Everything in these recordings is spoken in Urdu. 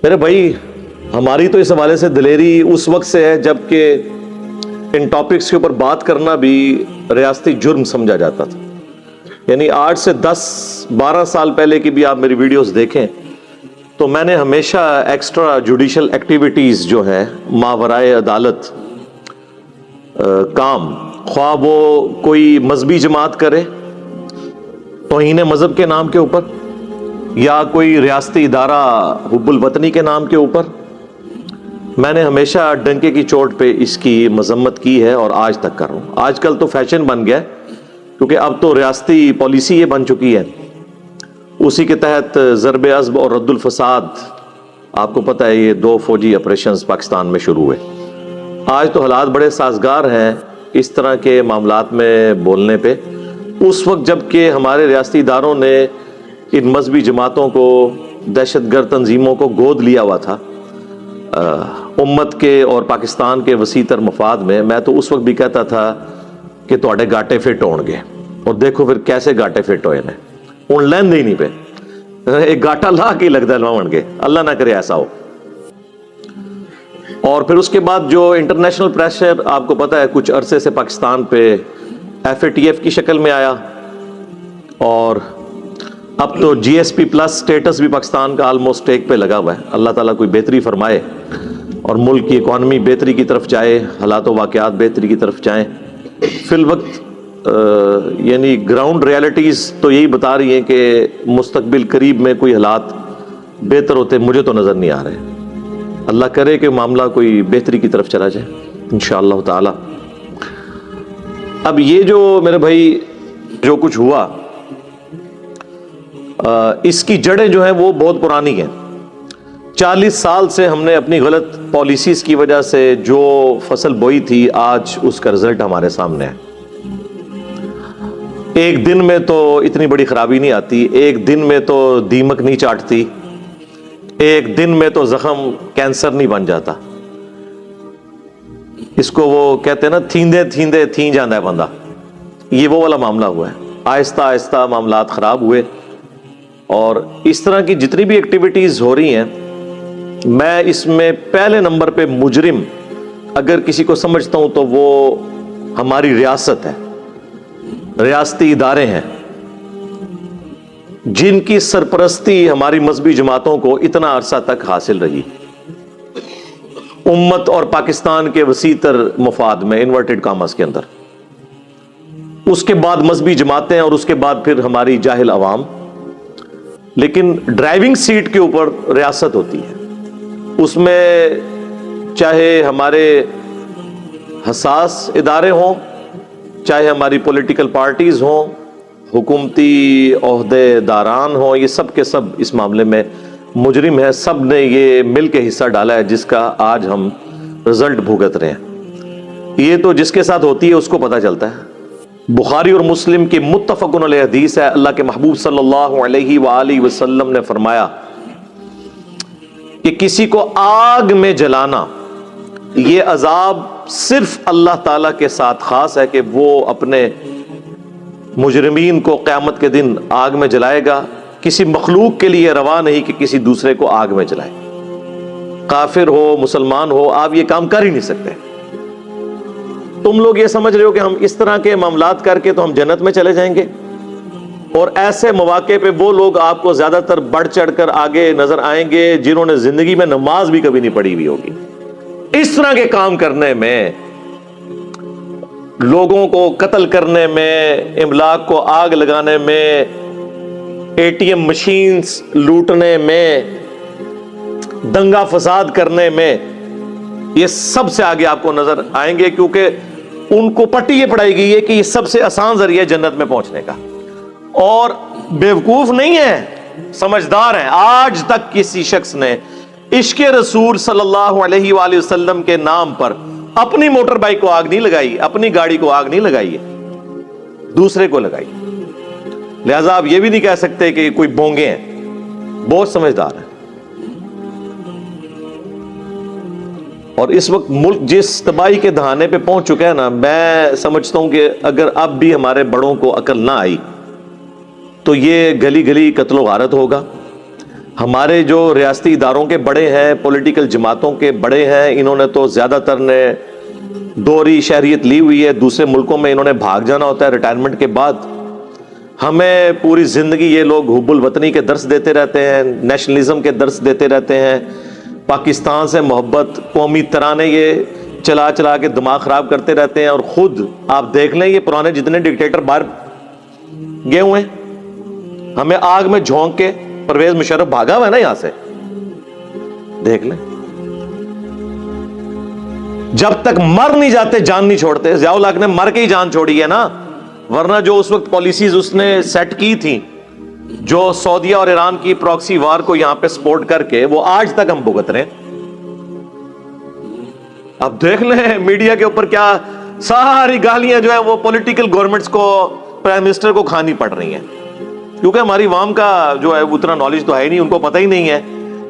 میرے بھائی ہماری تو اس حوالے سے دلیری اس وقت سے ہے جب کہ ان ٹاپکس کے اوپر بات کرنا بھی ریاستی جرم سمجھا جاتا تھا. یعنی 8 سے 10-12 سال پہلے کی بھی آپ میری ویڈیوز دیکھیں تو میں نے ہمیشہ ایکسٹرا جوڈیشل ایکٹیویٹیز جو ہیں ماورائے عدالت کام، خواہ وہ کوئی مذہبی جماعت کرے توہین مذہب کے نام کے اوپر، یا کوئی ریاستی ادارہ حب الوطنی کے نام کے اوپر، میں نے ہمیشہ ڈنکے کی چوٹ پہ اس کی مذمت کی ہے اور آج تک کر رہا ہوں. آج کل تو فیشن بن گیا ہے کیونکہ اب تو ریاستی پالیسی یہ بن چکی ہے، اسی کے تحت ضرب عضب اور رد الفساد، آپ کو پتہ ہے یہ 2 فوجی آپریشنز پاکستان میں شروع ہوئے. آج تو حالات بڑے سازگار ہیں اس طرح کے معاملات میں بولنے پہ. اس وقت جب کہ ہمارے ریاستی اداروں نے ان مذہبی جماعتوں کو، دہشت گرد تنظیموں کو گود لیا ہوا تھا امت کے اور پاکستان کے وسیع تر مفاد میں تو اس وقت بھی کہتا تھا کہ تواڈے گاٹے فٹ ہون گے، اور دیکھو پھر کیسے گاٹے فٹ ہوئے نے. ہن لین ہی نہیں پہ ایک گاٹا لا کے لگتا لواؤن گے، اللہ نہ کرے ایسا ہو. اور پھر اس کے بعد جو انٹرنیشنل پریشر آپ کو پتہ ہے کچھ عرصے سے پاکستان پہ FATF کی شکل میں آیا، اور اب تو GSP پلس سٹیٹس بھی پاکستان کا آلموسٹ ایک پہ لگا ہوا ہے. اللہ تعالیٰ کوئی بہتری فرمائے اور ملک کی اکانومی بہتری کی طرف جائے، حالات و واقعات بہتری کی طرف جائیں. فی الوقت یعنی گراؤنڈ ریالٹیز تو یہی بتا رہی ہیں کہ مستقبل قریب میں کوئی حالات بہتر ہوتے مجھے تو نظر نہیں آ رہے. اللہ کرے کہ معاملہ کوئی بہتری کی طرف چلا جائے انشاءاللہ تعالی. اب یہ جو میرے بھائی جو کچھ ہوا اس کی جڑیں جو ہیں وہ بہت پرانی ہیں. 40 سال سے ہم نے اپنی غلط پالیسیز کی وجہ سے جو فصل بوئی تھی آج اس کا رزلٹ ہمارے سامنے ہے. ایک دن میں تو اتنی بڑی خرابی نہیں آتی، ایک دن میں تو دیمک نہیں چاٹتی، ایک دن میں تو زخم کینسر نہیں بن جاتا. اس کو وہ کہتے ہیں نا تھیندے تھیندے تھین جاندہ ہے بندہ. یہ وہ والا معاملہ ہوا ہے. آہستہ آہستہ معاملات خراب ہوئے، اور اس طرح کی جتنی بھی ایکٹیویٹیز ہو رہی ہیں میں اس میں پہلے نمبر پہ مجرم اگر کسی کو سمجھتا ہوں تو وہ ہماری ریاست ہے، ریاستی ادارے ہیں جن کی سرپرستی ہماری مذہبی جماعتوں کو اتنا عرصہ تک حاصل رہی. امت اور پاکستان کے وسیع تر مفاد میں انورٹڈ کامرس کے اندر، اس کے بعد مذہبی جماعتیں، اور اس کے بعد پھر ہماری جاہل عوام. لیکن ڈرائیونگ سیٹ کے اوپر ریاست ہوتی ہے، اس میں چاہے ہمارے حساس ادارے ہوں، چاہے ہماری پولیٹیکل پارٹیز ہوں، حکومتی عہدے داران ہوں، یہ سب کے سب اس معاملے میں مجرم ہیں. سب نے یہ مل کے حصہ ڈالا ہے جس کا آج ہم رزلٹ بھگت رہے ہیں. یہ تو جس کے ساتھ ہوتی ہے اس کو پتہ چلتا ہے. بخاری اور مسلم کی متفقن علیہ حدیث ہے، اللہ کے محبوب صلی اللہ علیہ وآلہ وسلم نے فرمایا کہ کسی کو آگ میں جلانا یہ عذاب صرف اللہ تعالیٰ کے ساتھ خاص ہے کہ وہ اپنے مجرمین کو قیامت کے دن آگ میں جلائے گا. کسی مخلوق کے لیے روا نہیں کہ کسی دوسرے کو آگ میں جلائے. کافر ہو مسلمان ہو آپ یہ کام کر ہی نہیں سکتے. تم لوگ یہ سمجھ رہے ہو کہ ہم اس طرح کے معاملات کر کے تو ہم جنت میں چلے جائیں گے، اور ایسے مواقع پہ وہ لوگ آپ کو زیادہ تر بڑھ چڑھ کر آگے نظر آئیں گے جنہوں نے زندگی میں نماز بھی کبھی نہیں پڑھی ہوئی ہوگی. اس طرح کے کام کرنے میں، لوگوں کو قتل کرنے میں، املاک کو آگ لگانے میں، ATM مشینز لوٹنے میں، دنگا فساد کرنے میں، یہ سب سے آگے آپ کو نظر آئیں گے، کیونکہ ان کو پٹی یہ پڑھائی گئی ہے کہ یہ سب سے آسان ذریعہ جنت میں پہنچنے کا. اور بیوقوف نہیں ہے، سمجھدار ہیں. آج تک کسی شخص نے عشق رسول صلی اللہ علیہ وآلہ وسلم کے نام پر اپنی موٹر بائک کو آگ نہیں لگائی، اپنی گاڑی کو آگ نہیں لگائی ہے، دوسرے کو لگائی. لہذا آپ یہ بھی نہیں کہہ سکتے کہ کوئی بونگے ہیں، بہت سمجھدار ہیں. اور اس وقت ملک جس تباہی کے دہانے پہ پہنچ چکا ہے نا، میں سمجھتا ہوں کہ اگر اب بھی ہمارے بڑوں کو عقل نہ آئی تو یہ گلی گلی قتل و غارت ہوگا. ہمارے جو ریاستی اداروں کے بڑے ہیں، پولیٹیکل جماعتوں کے بڑے ہیں، انہوں نے تو زیادہ تر نے دوہری شہریت لی ہوئی ہے، دوسرے ملکوں میں انہوں نے بھاگ جانا ہوتا ہے ریٹائرمنٹ کے بعد۔ ہمیں پوری زندگی یہ لوگ حب الوطنی کے درس دیتے رہتے ہیں، نیشنلزم کے درس دیتے رہتے ہیں، پاکستان سے محبت، قومی ترانے یہ چلا چلا کے دماغ خراب کرتے رہتے ہیں، اور خود آپ دیکھ لیں یہ پرانے جتنے ڈکٹیٹر باہر گئے ہوئے ہیں، ہمیں آگ میں جھونک کے پرویز مشرف بھاگا ہوا ہے نا یہاں سے، دیکھ لیں۔ جب تک مر نہیں جاتے جان نہیں چھوڑتے۔ ضیاء الحق نے مر کے ہی جان چھوڑی ہے نا، ورنہ جو اس وقت پالیسیز اس نے سیٹ کی تھی، جو سعودیہ اور ایران کی پراکسی وار کو یہاں پہ سپورٹ کر کے، وہ آج تک ہم بھگت رہے ہیں۔ اب دیکھ لیں میڈیا کے اوپر کیا ساری گالیاں جو ہے وہ پولیٹیکل گورنمنٹس کو، پرائم منسٹر کو کھانی پڑ رہی ہیں، کیونکہ ہماری عوام کا جو ہے اتنا نالج تو ہے نہیں، ان کو پتہ ہی نہیں ہے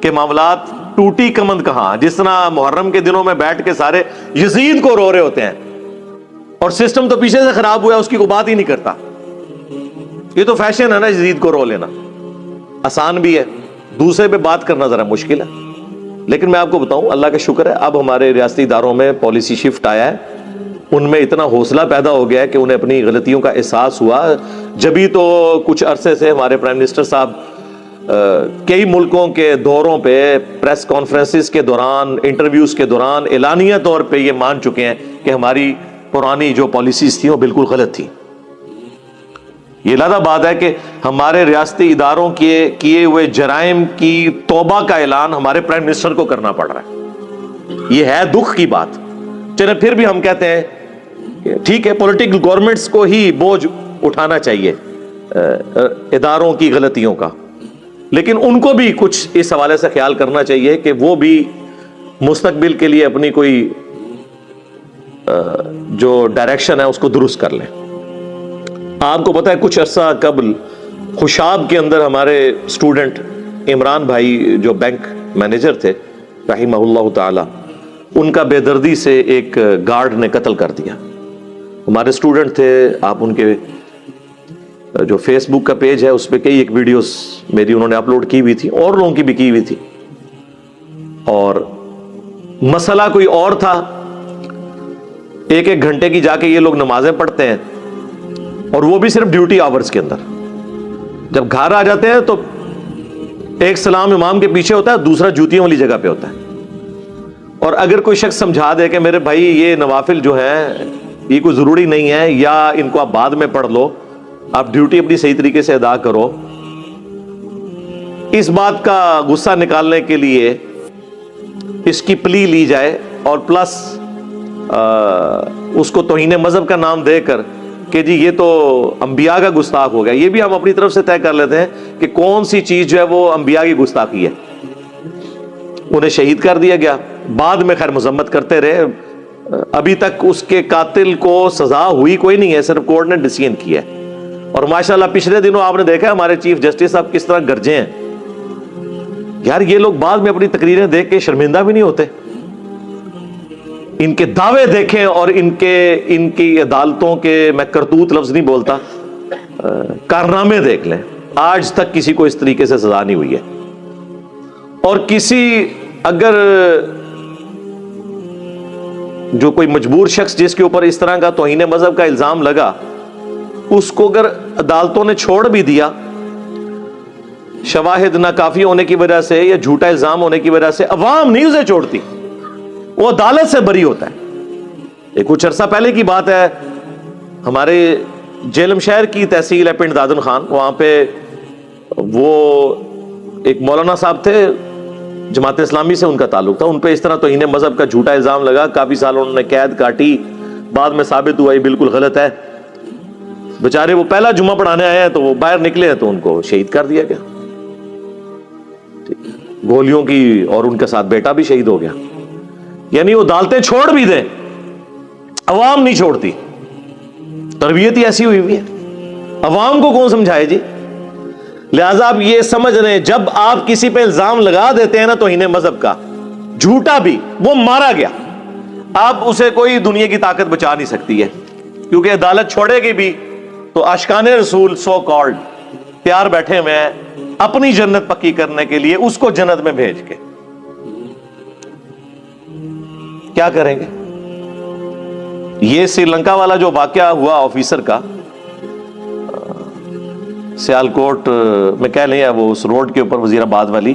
کہ معاملات ٹوٹی کمند کہاں۔ جس طرح محرم کے دنوں میں بیٹھ کے سارے یزید کو رو رہے ہوتے ہیں، اور سسٹم تو پیچھے سے خراب ہوا ہے، اس کی کوئی بات ہی نہیں کرتا۔ یہ تو فیشن ہے نا یزید کو رو لینا، آسان بھی ہے، دوسرے پہ بات کرنا ذرا مشکل ہے۔ لیکن میں آپ کو بتاؤں، اللہ کا شکر ہے اب ہمارے ریاستی اداروں میں پالیسی شفٹ آیا ہے، ان میں اتنا حوصلہ پیدا ہو گیا ہے کہ انہیں اپنی غلطیوں کا احساس ہوا۔ جبھی تو کچھ عرصے سے ہمارے پرائم منسٹر صاحب کئی ملکوں کے دوروں پہ، پریس کانفرنسز کے دوران، انٹرویوز کے دوران اعلانیہ طور پہ یہ مان چکے ہیں کہ ہماری پرانی جو پالیسیز تھیں وہ بالکل غلط تھیں۔ یہ علیحدہ بات ہے کہ ہمارے ریاستی اداروں کے کیے ہوئے جرائم کی توبہ کا اعلان ہمارے پرائم منسٹر کو کرنا پڑ رہا ہے۔ یہ ہے دکھ کی بات۔ چلے پھر بھی ہم کہتے ہیں کہ ٹھیک ہے، پولیٹیکل گورنمنٹس کو ہی بوجھ اٹھانا چاہیے اداروں کی غلطیوں کا، لیکن ان کو بھی کچھ اس حوالے سے خیال کرنا چاہیے کہ وہ بھی مستقبل کے لیے اپنی کوئی جو ڈائریکشن ہے اس کو درست کر لیں۔ آپ کو پتہ ہے کچھ عرصہ قبل خوشاب کے اندر ہمارے اسٹوڈنٹ عمران بھائی جو بینک مینیجر تھے رحمہ اللہ تعالی، ان کا بے دردی سے ایک گارڈ نے قتل کر دیا۔ ہمارے اسٹوڈنٹ تھے، آپ ان کے جو فیس بک کا پیج ہے اس پہ کئی ایک ویڈیوز میری انہوں نے اپلوڈ کی ہوئی تھی، اور لوگوں کی بھی کی ہوئی تھی، اور مسئلہ کوئی اور تھا۔ ایک ایک گھنٹے کی جا کے یہ لوگ نمازیں پڑھتے ہیں، اور وہ بھی صرف ڈیوٹی آورز کے اندر۔ جب گھر آ جاتے ہیں تو ایک سلام امام کے پیچھے ہوتا ہے، دوسرا جوتیوں والی جگہ پہ ہوتا ہے۔ اور اگر کوئی شخص سمجھا دے کہ میرے بھائی یہ نوافل جو ہیں یہ کوئی ضروری نہیں ہے، یا ان کو آپ بعد میں پڑھ لو، آپ ڈیوٹی اپنی صحیح طریقے سے ادا کرو، اس بات کا غصہ نکالنے کے لیے اس کی پلی لی جائے، اور پلس اس کو توہین مذہب کا نام دے کر کہ جی یہ تو انبیاء کا گستاخ ہو گیا۔ یہ بھی ہم اپنی طرف سے طے کر لیتے ہیں کہ کون سی چیز جو ہے وہ انبیاء کی گستاخی ہے۔ انہیں شہید کر دیا گیا، بعد میں خیر مذمت کرتے رہے، ابھی تک اس کے قاتل کو سزا ہوئی کوئی نہیں ہے، صرف کورٹ نے ڈیسیژن کیا ہے۔ اور ماشاءاللہ پچھلے دنوں آپ نے دیکھا ہمارے چیف جسٹس صاحب کس طرح گرجے ہیں۔ یار یہ لوگ بعد میں اپنی تقریریں دیکھ کے شرمندہ بھی نہیں ہوتے؟ ان کے دعوے دیکھیں اور ان کی عدالتوں کے، میں کرتوت لفظ نہیں بولتا، کارنامے دیکھ لیں، آج تک کسی کو اس طریقے سے سزا نہیں ہوئی ہے۔ اور کسی اگر جو کوئی مجبور شخص جس کے اوپر اس طرح کا توہین مذہب کا الزام لگا، اس کو اگر عدالتوں نے چھوڑ بھی دیا شواہد ناکافی ہونے کی وجہ سے یا جھوٹا الزام ہونے کی وجہ سے، عوام نہیں اسے چھوڑتی، وہ عدالت سے بری ہوتا ہے۔ ایک کچھ عرصہ پہلے کی بات ہے، ہمارے جیلم شہر کی تحصیل ہے پنڈ دادن خان، وہاں پہ وہ ایک مولانا صاحب تھے، جماعت اسلامی سے ان کا تعلق تھا، ان پہ اس طرح توہین مذہب کا جھوٹا الزام لگا، کافی سال انہوں نے قید کاٹی، بعد میں ثابت ہوا یہ بالکل غلط ہے۔ بیچارے وہ پہلا جمعہ پڑھانے آئے ہیں تو وہ باہر نکلے ہیں تو ان کو شہید کر دیا گیا گولیوں کی، اور ان کے ساتھ بیٹا بھی شہید ہو گیا۔ یعنی وہ عدالتیں چھوڑ بھی دیں، عوام نہیں چھوڑتی، تربیت ہی ایسی ہوئی ہوئی ہے، عوام کو کون سمجھائے جی؟ لہذا آپ یہ سمجھ رہے ہیں جب آپ کسی پہ الزام لگا دیتے ہیں نا توہین مذہب کا، جھوٹا بھی، وہ مارا گیا، اب اسے کوئی دنیا کی طاقت بچا نہیں سکتی ہے، کیونکہ عدالت چھوڑے گی بھی تو عاشقان رسول سو کالڈ تیار بیٹھے ہوئے ہیں اپنی جنت پکی کرنے کے لیے اس کو جنت میں بھیج کے کیا کریں گے؟ یہ سری لنکا والا جو واقعہ ہوا آفیسر کا، سیالکوٹ میں کہہ لیں، وہ اس روڈ کے اوپر وزیر آباد والی،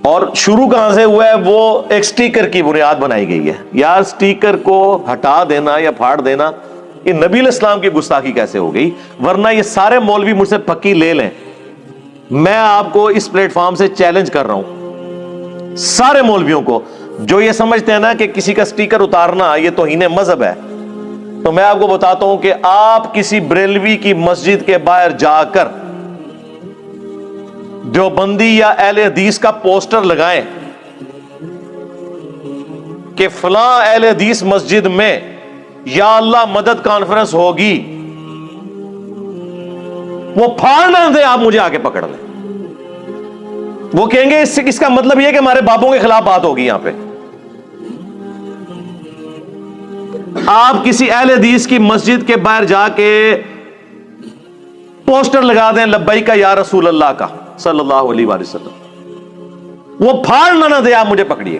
اور شروع کہاں سے ہوا ہے؟ وہ ایک سٹیکر کی بنیاد بنائی گئی ہے. یار سٹیکر کو ہٹا دینا یا پھاڑ دینا، یہ نبی علیہ السلام کی گستاخی کیسے ہو گئی؟ ورنہ یہ سارے مولوی مجھ سے پکی لے لیں، میں آپ کو اس پلیٹ فارم سے چیلنج کر رہا ہوں، سارے مولویوں کو جو یہ سمجھتے ہیں نا کہ کسی کا سٹیکر اتارنا یہ توہین مذہب ہے، تو میں آپ کو بتاتا ہوں کہ آپ کسی بریلوی کی مسجد کے باہر جا کر دیوبندی یا اہل حدیث کا پوسٹر لگائیں کہ فلاں اہل حدیث مسجد میں یا اللہ مدد کانفرنس ہوگی، وہ پھاڑنا دیں، آپ مجھے آگے پکڑ لیں. وہ کہیں گے اس کا مطلب یہ کہ ہمارے باپوں کے خلاف بات ہوگی. یہاں پہ آپ کسی اہل حدیث کی مسجد کے باہر جا کے پوسٹر لگا دیں لبیک یا رسول اللہ کا صلی اللہ علیہ وآلہ وسلم، وہ پھاڑنا نہ دے، آپ مجھے پکڑیے.